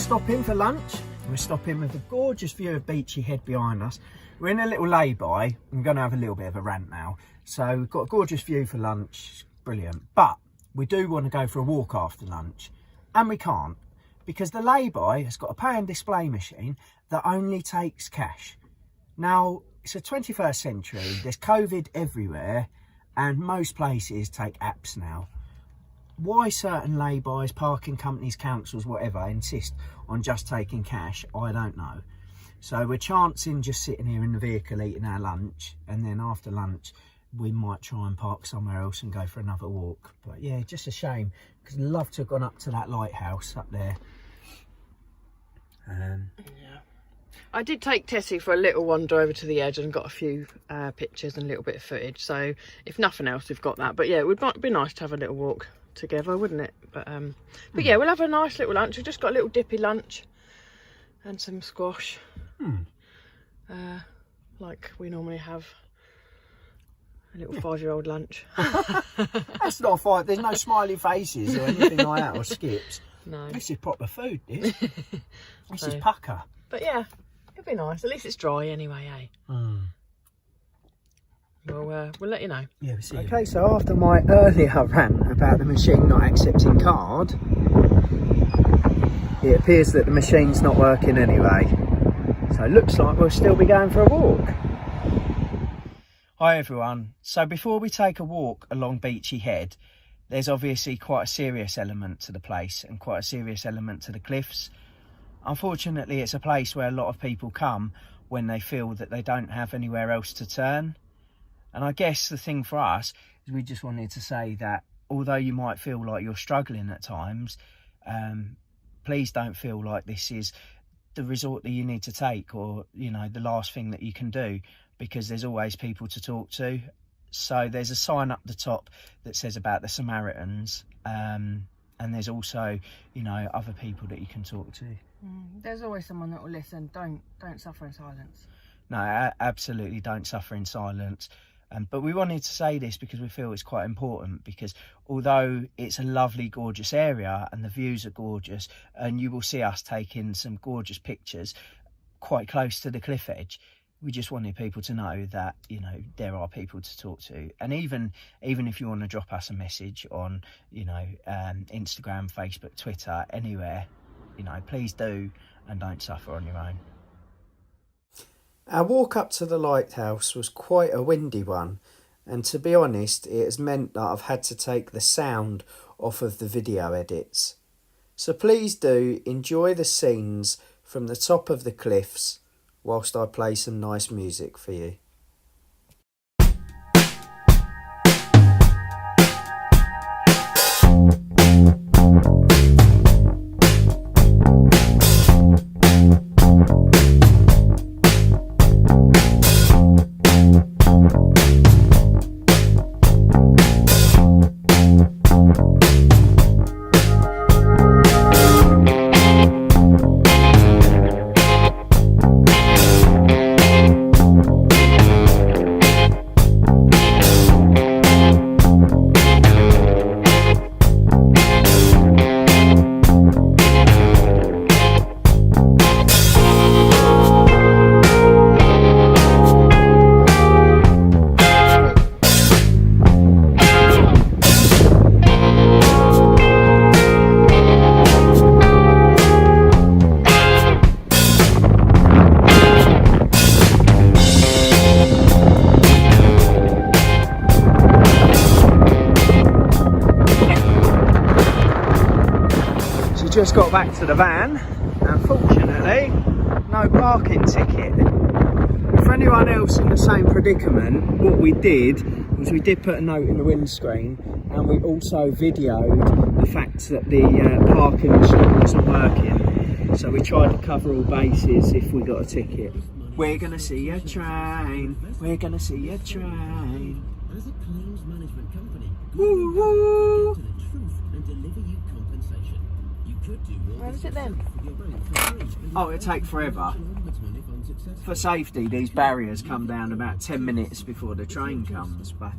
stopping for lunch. We're stopping with a gorgeous view of Beachy Head behind us. We're in a little lay-by. I'm going to have a little bit of a rant now. So we've got a gorgeous view for lunch. Brilliant. But we do want to go for a walk after lunch. And we can't, because the lay-by has got a pay and display machine that only takes cash. Now, it's the 21st century. There's COVID everywhere. And most places take apps now. Why certain lay-bys, parking companies, councils, whatever, insist on just taking cash, I don't know. So we're chancing just sitting here in the vehicle eating our lunch, and then after lunch we might try and park somewhere else and go for another walk. But yeah, just a shame, because I'd love to have gone up to that lighthouse up there. Yeah. I did take Tessie for a little wander over to the edge and got a few pictures and a little bit of footage. So if nothing else, we've got that. But yeah, it would be nice to have a little walk together, wouldn't it? But yeah, we'll have a nice little lunch. We've just got a little dippy lunch and some squash, like we normally have. A little 5-year-old lunch. That's not fine. There's no smiley faces or anything like that, or skips. No, this is proper food. This is pucker. But yeah, it'll be nice. At least it's dry anyway, eh? We'll let you know. Yeah, we'll see. Okay, so after my earlier rant about the machine not accepting card, it appears that the machine's not working anyway. So it looks like we'll still be going for a walk. Hi everyone. So before we take a walk along Beachy Head, there's obviously quite a serious element to the place and quite a serious element to the cliffs. Unfortunately, it's a place where a lot of people come when they feel that they don't have anywhere else to turn. And I guess the thing for us is we just wanted to say that although you might feel like you're struggling at times, please don't feel like this is the resort that you need to take, or, you know, the last thing that you can do, because there's always people to talk to. So there's a sign up the top that says about the Samaritans, and there's also, you know, other people that you can talk to. There's always someone that will listen. Don't suffer in silence. No, absolutely don't suffer in silence. But we wanted to say this because we feel it's quite important, because although it's a lovely, gorgeous area and the views are gorgeous, and you will see us taking some gorgeous pictures quite close to the cliff edge, we just wanted people to know that, you know, there are people to talk to. And even if you want to drop us a message on, you know, Instagram, Facebook, Twitter, anywhere, you know, please do, and don't suffer on your own. Our walk up to the lighthouse was quite a windy one, and to be honest, it has meant that I've had to take the sound off of the video edits. So please do enjoy the scenes from the top of the cliffs whilst I play some nice music for you. Just got back to the van. Unfortunately, no parking ticket. For anyone else in the same predicament, what we did was we did put a note in the windscreen, and we also videoed the fact that the parking machine wasn't working. So we tried to cover all bases if we got a ticket. We're gonna see a train. We're gonna see a train. As a claims management company, woo woo. Where is it then? Oh, it'll take forever. For safety, these barriers come down about 10 minutes before the train comes, but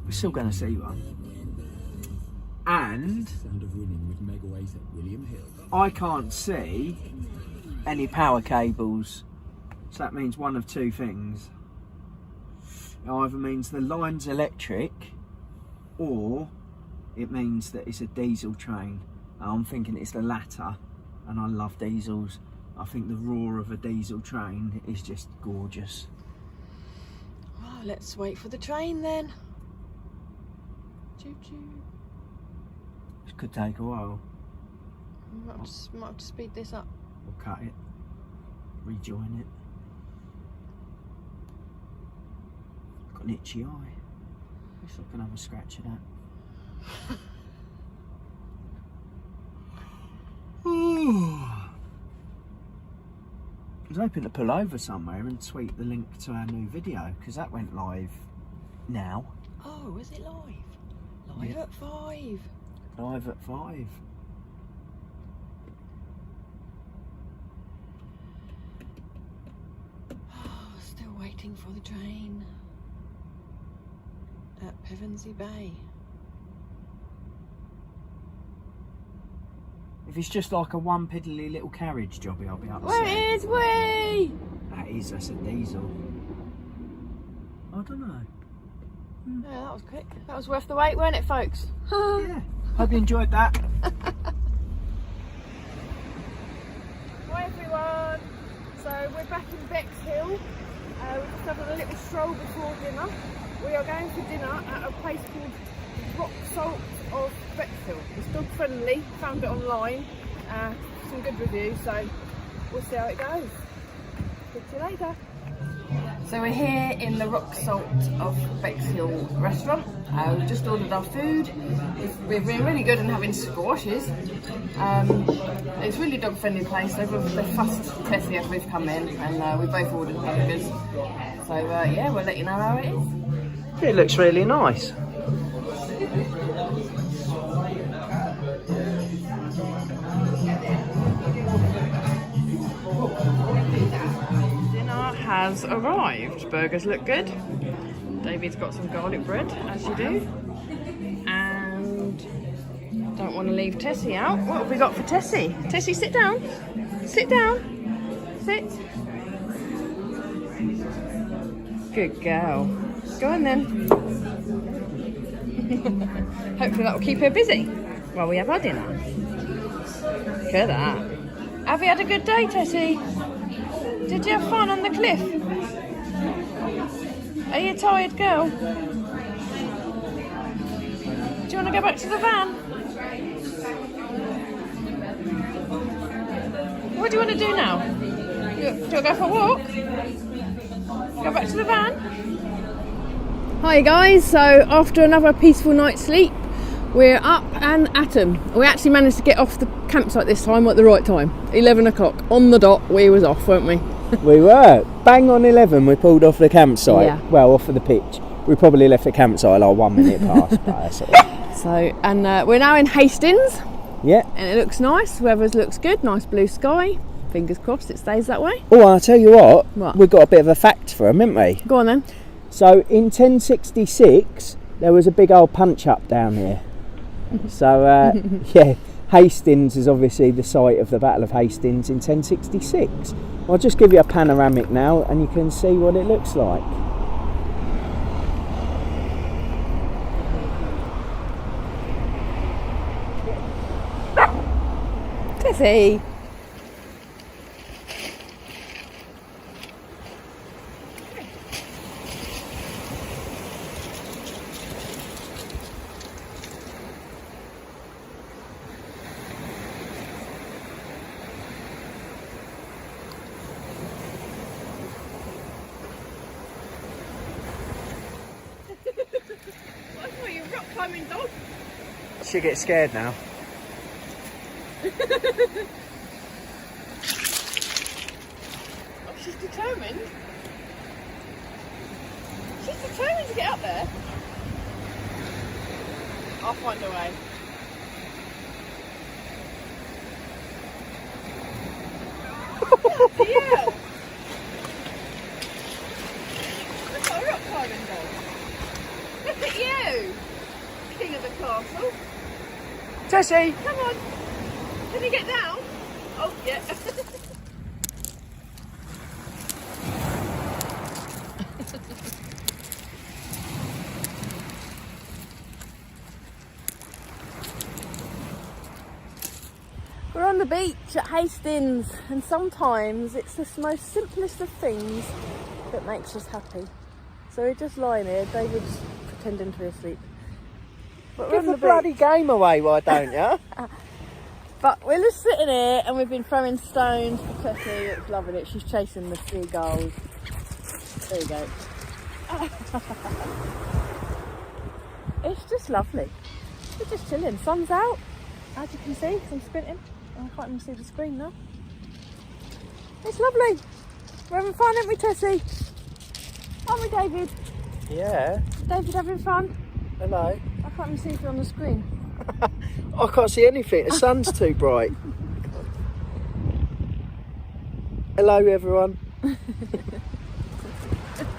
we're still going to see one. and I can't see any power cables. So that means one of two things. It either means the line's electric, or it means that it's a diesel train. I'm thinking it's the latter, and I love diesels. I think the roar of a diesel train is just gorgeous. Oh, let's wait for the train then. Choo choo. It could take a while. Might have to speed this up. We'll cut it, rejoin it. I've got an itchy eye. Wish I could have a scratch of that. I was hoping to pull over somewhere and tweet the link to our new video, because that went live now. Oh, is it live? Live at 5. Live at 5. Oh, still waiting for the train at Pevensey Bay. If it's just like a one piddly little carriage jobby, I'll be upset. Where is we? That's a diesel. I don't know. Yeah, that was quick. That was worth the wait, weren't it, folks? Yeah. Hope you enjoyed that. Hi everyone. So we're back in Bexhill. We're just having a little stroll before dinner. We are going for dinner at a place called Rock Salt of Bexhill. It's dog friendly, found it online, some good reviews, so we'll see how it goes. See you later. So we're here in the Rock Salt of Bexhill restaurant. We've just ordered our food. We've been really good in having squashes. It's a really dog friendly place. They've fussed Tessie as we've come in, and we both ordered burgers. So yeah, we'll let you know how it is. It looks really nice. Dinner has arrived. Burgers look good. David's got some garlic bread, as you do. And don't want to leave Tessie out. What have we got for Tessie? Tessie, sit down. Sit down. Sit. Good girl. Go on then. Hopefully that will keep her busy while we have our dinner. Look at that. Have you had a good day, Tessie? Did you have fun on the cliff? Are you a tired girl? Do you want to go back to the van? What do you want to do now? Do you want to go for a walk? Go back to the van? Hi guys, so after another peaceful night's sleep, we're up and at 'em. We actually managed to get off the campsite this time at the right time. 11 o'clock on the dot, we was off, weren't we? We were. Bang on 11 we pulled off the campsite. Yeah. Well, off of the pitch. We probably left the campsite like 1 minute past. But that's all right. So, and we're now in Hastings. Yeah. And it looks nice, weather looks good, nice blue sky. Fingers crossed it stays that way. Oh, I'll tell you what. We've got a bit of a fact for them, haven't we? Go on then. So in 1066 there was a big old punch up down here. So yeah, Hastings is obviously the site of the Battle of Hastings in 1066. I'll just give you a panoramic now and you can see what it looks like. Tessie. Dog. She gets scared now. Oh, she's determined. She's determined to get up there. I'll find a way. Yeah. Look at a rock climbing dog. Look at you. King of the castle. Tessie! Come on. Can you get down? Oh, yeah. We're on the beach at Hastings, and sometimes it's the most simplest of things that makes us happy. So we're just lying here, David's pretending to be asleep. But Give the bloody game away, why don't you? But we're just sitting here and we've been throwing stones for Tessie. It's loving it. She's chasing the seagulls. There you go. It's just lovely. We're just chilling. Sun's out, as you can see, 'cause I'm squinting. I can't even see the screen now. It's lovely. We're having fun, aren't we, Tessie? Aren't we, David? Yeah. David having fun? Hello. I can't even see if you're on the screen. I can't see anything. The sun's too bright. Hello, everyone.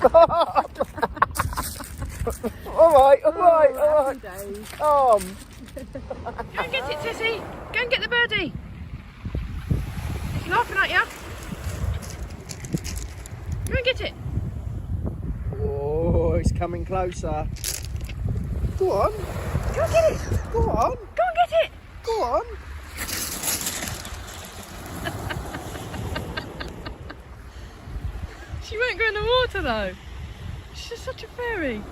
all right. Happy days. Go and get it, Tessie. Go and get the birdie. He's laughing at you. Go and get it. Oh, it's coming closer. Go on. Go and get it. Go on. Go and get it. Go on. She won't go in the water though. She's just such a fairy.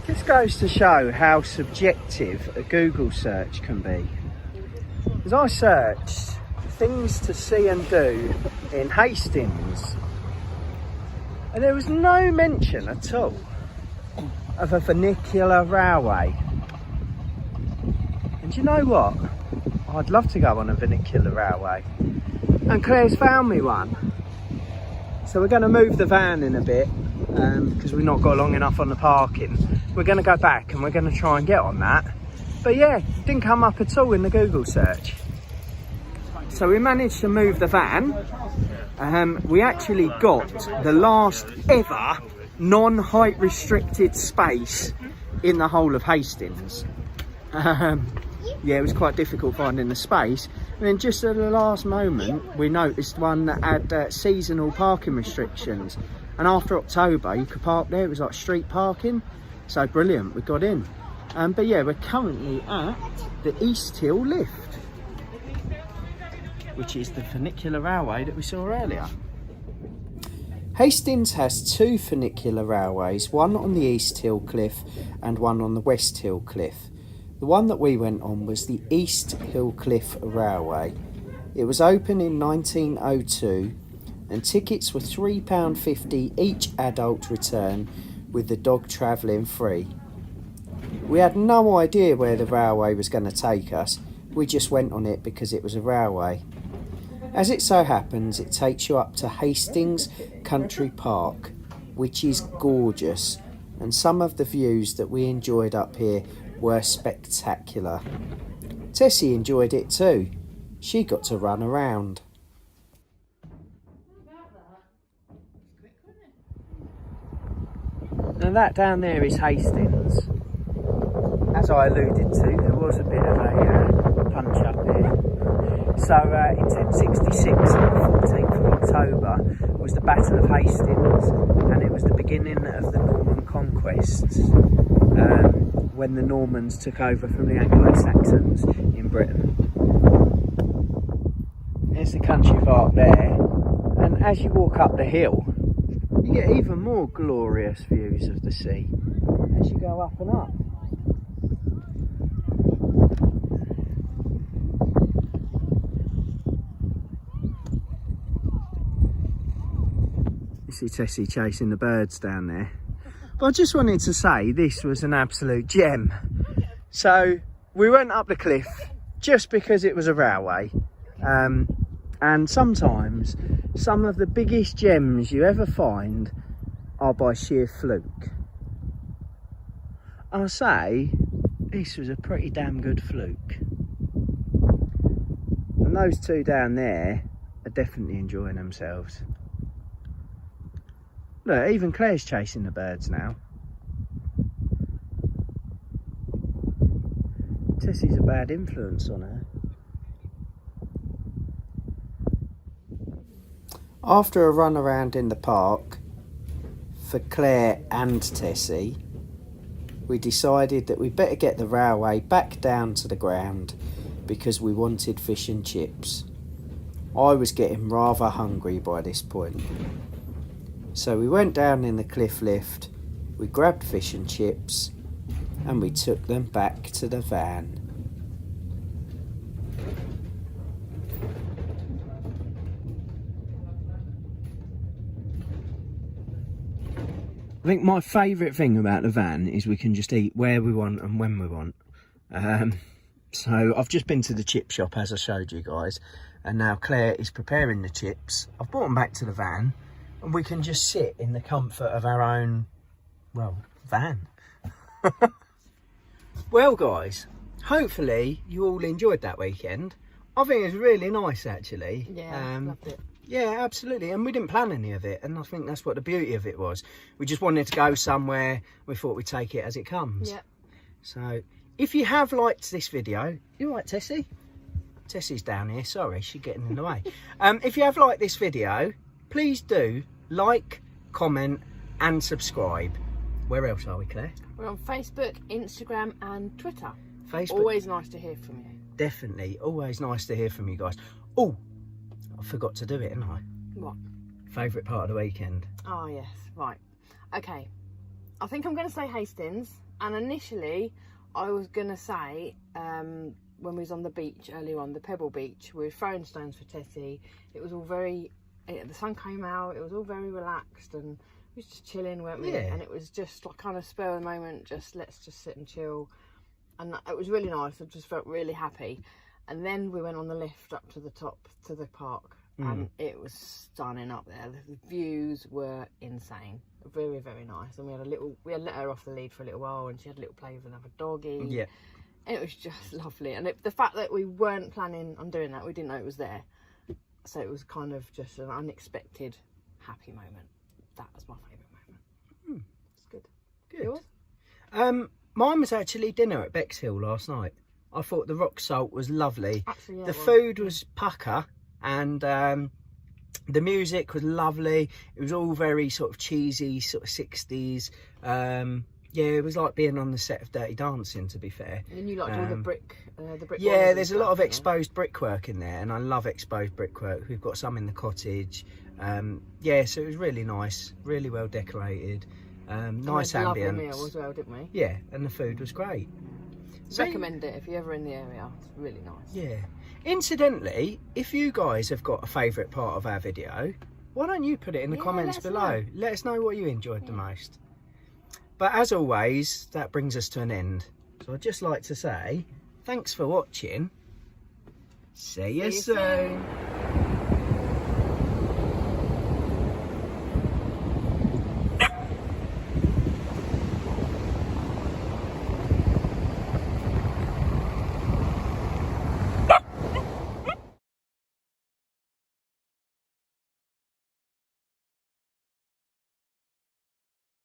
This goes to show how subjective a Google search can be. As I searched things to see and do in Hastings, and there was no mention at all of a funicular railway. And you know what? I'd love to go on a funicular railway. And Claire's found me one. So we're going to move the van in a bit because we've not got long enough on the parking. We're going to go back and we're going to try and get on that. But yeah, it didn't come up at all in the Google search. So we managed to move the van. We actually got the last ever non-height restricted space in the whole of Hastings. Yeah, it was quite difficult finding the space. And then just at the last moment, we noticed one that had seasonal parking restrictions. And after October, you could park there. It was like street parking. So brilliant, we got in. But yeah, we're currently at the East Hill lift, which is the funicular railway that we saw earlier. Hastings has two funicular railways, one on the East Hill Cliff and one on the West Hill Cliff. The one that we went on was the East Hill Cliff Railway. It was open in 1902 and tickets were £3.50 each adult return, with the dog travelling free. We had no idea where the railway was going to take us. We just went on it because it was a railway. As it so happens, it takes you up to Hastings Country Park, which is gorgeous, and some of the views that we enjoyed up here were spectacular. Tessie enjoyed it too. She got to run around. Now that down there is Hastings. As I alluded to, there was a bit of a punch up there. So in 1066, on the 14th of October, was the Battle of Hastings, and it was the beginning of the Norman conquests, when the Normans took over from the Anglo-Saxons in Britain. There's the country park there, and as you walk up the hill, you get even more glorious views of the sea as you go up and up. You see Tessie chasing the birds down there. But I just wanted to say this was an absolute gem. So we went up the cliff just because it was a railway. And sometimes some of the biggest gems you ever find are by sheer fluke. I'll say this was a pretty damn good fluke. And those two down there are definitely enjoying themselves. Look, even Claire's chasing the birds now. Tessie's a bad influence on her. After a run around in the park for Claire and Tessie, we decided that we'd better get the railway back down to the ground because we wanted fish and chips. I was getting rather hungry by this point. So we went down in the cliff lift, we grabbed fish and chips, and we took them back to the van. I think my favourite thing about the van is we can just eat where we want and when we want. So I've just been to the chip shop, as I showed you guys, and now Claire is preparing the chips. I've brought them back to the van, and we can just sit in the comfort of our own, well, van. Well, guys, hopefully you all enjoyed that weekend. I think it was really nice, actually. Yeah, loved it. Yeah, absolutely. And we didn't plan any of it. And I think that's what the beauty of it was. We just wanted to go somewhere. We thought we'd take it as it comes. Yeah. So if you have liked this video, you all right, Tessie? Tessie's down here. Sorry, she's getting in the way. If you have liked this video, please do like, comment and subscribe. Where else are we, Claire? We're on Facebook, Instagram and Twitter. Facebook. Always nice to hear from you. Definitely. Always nice to hear from you guys. Oh, I forgot to do it, didn't I? What? Favourite part of the weekend. Oh, yes. Right. Okay. I think I'm going to say Hastings. And initially, I was going to say, when we was on the beach earlier on, the Pebble Beach, we were throwing stones for Tessie. It was all very... the sun came out. It was all very relaxed. And we was just chilling, weren't we? Yeah. And it was just like kind of spur of the moment. Just let's just sit and chill. And it was really nice. I just felt really happy. And then we went on the lift up to the top to the park, and it was stunning up there. The views were insane, very, very nice. And we had let her off the lead for a little while, and she had a little play with another doggy. Yeah, and it was just lovely. And the fact that we weren't planning on doing that, we didn't know it was there, so it was kind of just an unexpected happy moment. That was my favourite moment. It's good. Yours? Mine was actually dinner at Bexhill last night. I thought the rock salt was lovely. Actually, yeah, the food was pucker, and the music was lovely. It was all very sort of cheesy, sort of 60s. Yeah, it was like being on the set of Dirty Dancing, to be fair. And you liked all the brick yeah, there's a lot of exposed brickwork in there, and I love exposed brickwork. We've got some in the cottage. Yeah, so it was really nice, really well decorated. Nice ambience. Lovely meal as well, didn't we? Yeah, and the food was great. Recommend it if you're ever in the area. It's really nice. Yeah. Incidentally, if you guys have got a favourite part of our video, why don't you put it in the comments below? Let us know what you enjoyed the most. But as always, that brings us to an end. So I'd just like to say, thanks for watching. See you soon.